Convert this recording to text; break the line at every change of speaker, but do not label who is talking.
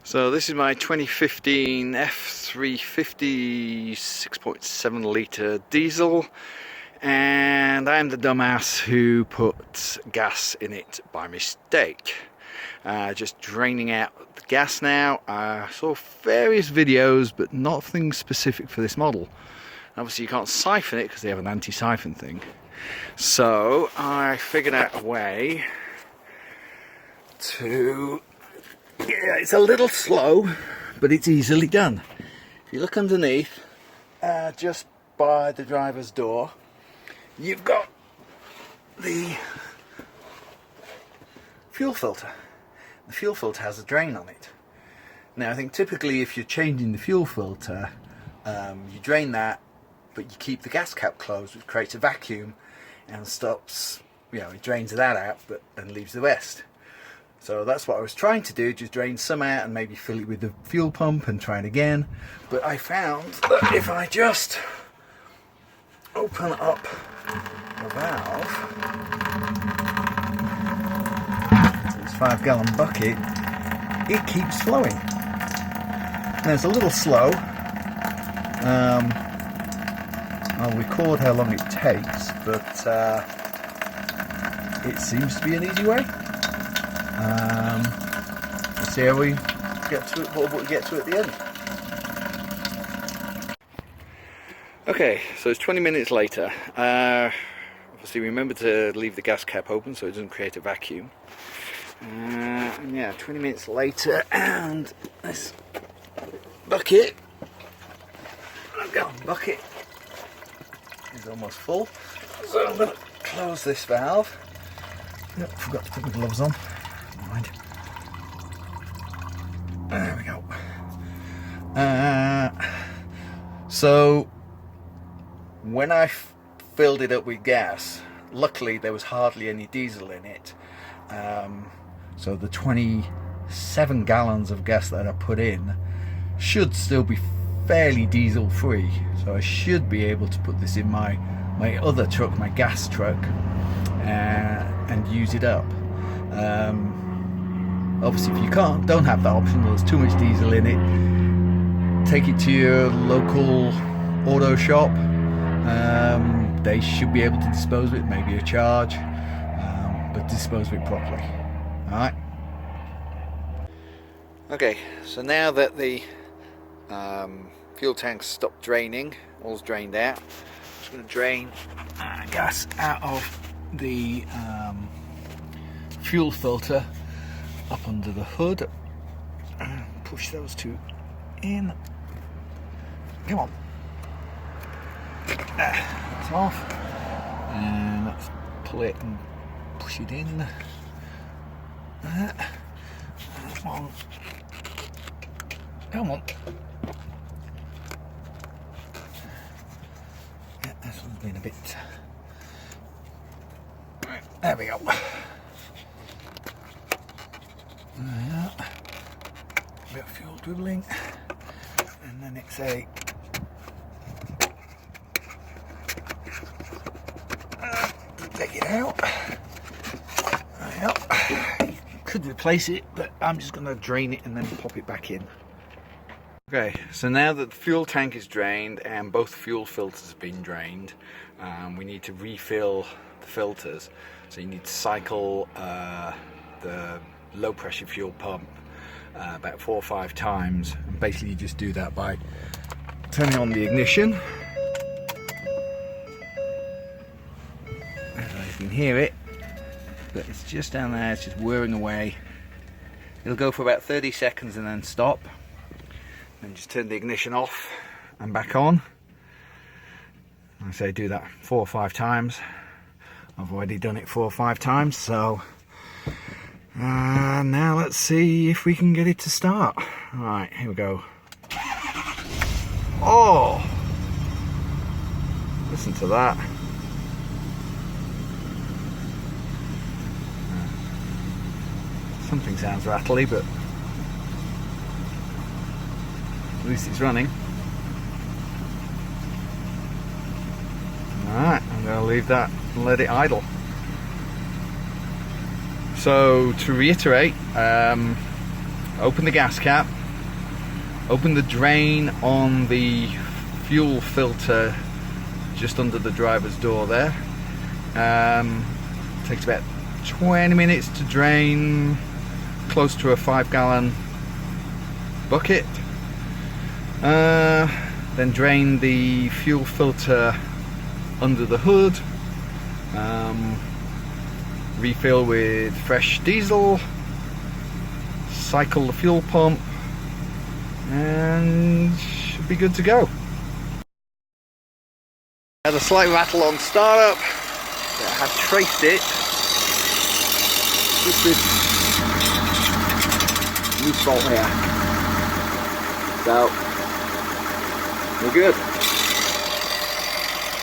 So this is my 2015 F350 6.7 litre diesel, and I'm the dumbass who put gas in it by mistake. Just draining out the gas now. I saw various videos but nothing specific for this model. Obviously you can't siphon it because they have an anti-siphon thing. So I figured out a way to... Yeah, it's a little slow, but it's easily done. If you look underneath, just by the driver's door, you've got the fuel filter. The fuel filter has a drain on it. Now I think typically if you're changing the fuel filter, you drain that, but you keep the gas cap closed, which creates a vacuum and stops, it drains that out but and leaves the rest. So that's what I was trying to do, just drain some out and maybe fill it with the fuel pump and try it again. But I found that if I just open up the valve, this 5-gallon bucket, it keeps flowing. Now it's a little slow. I'll record how long it takes, but it seems to be an easy way. We'll see how we get to it, what we get to at the end. Okay, so it's 20 minutes later. Obviously remember to leave the gas cap open so it doesn't create a vacuum. And yeah, 20 minutes later, and this bucket, bucket is almost full. So I'm going to close this valve. Yep, forgot to put my gloves on. Never mind. There we go. So when I filled it up with gas, luckily there was hardly any diesel in it. So the 27 gallons of gas that I put in should still be fairly diesel free. So I should be able to put this in my other truck, my gas truck, and use it up. Obviously if you don't have that option, there's too much diesel in it, take it to your local auto shop. They should be able to dispose of it, maybe a charge, but dispose of it properly. Alright. Okay, so now that the fuel tank's stopped draining, all's drained out, I'm just going to drain gas out of the fuel filter up under the hood. Push those two in. Come on. That's off. And let's pull it and push it in. Come on. Come on. Yeah, this one's been a bit... There we go. Yeah. A bit of fuel dribbling, and then it's a take it out. Yep. You could replace it, but I'm just going to drain it and then pop it back in. Okay, so now that the fuel tank is drained and both fuel filters have been drained, we need to refill the filters. So you need to cycle the low pressure fuel pump about 4 or 5 times, and basically you just do that by turning on the ignition. You can hear it, but it's just down there, it's just whirring away. It'll go for about 30 seconds and then stop. Then just turn the ignition off and back on. I say do that 4 or 5 times. I've already done it 4 or 5 times, so now let's see if we can get it to start. Alright, here we go. Oh! Listen to that. Something sounds rattly, but at least it's running. Alright, I'm going to leave that and let it idle. So to reiterate, open the gas cap, open the drain on the fuel filter just under the driver's door there. Takes about 20 minutes to drain, close to a 5-gallon bucket. Then drain the fuel filter under the hood, refill with fresh diesel, cycle the fuel pump, and should be good to go. Had a slight rattle on startup, but I have traced it with this loose bolt here, so we're good.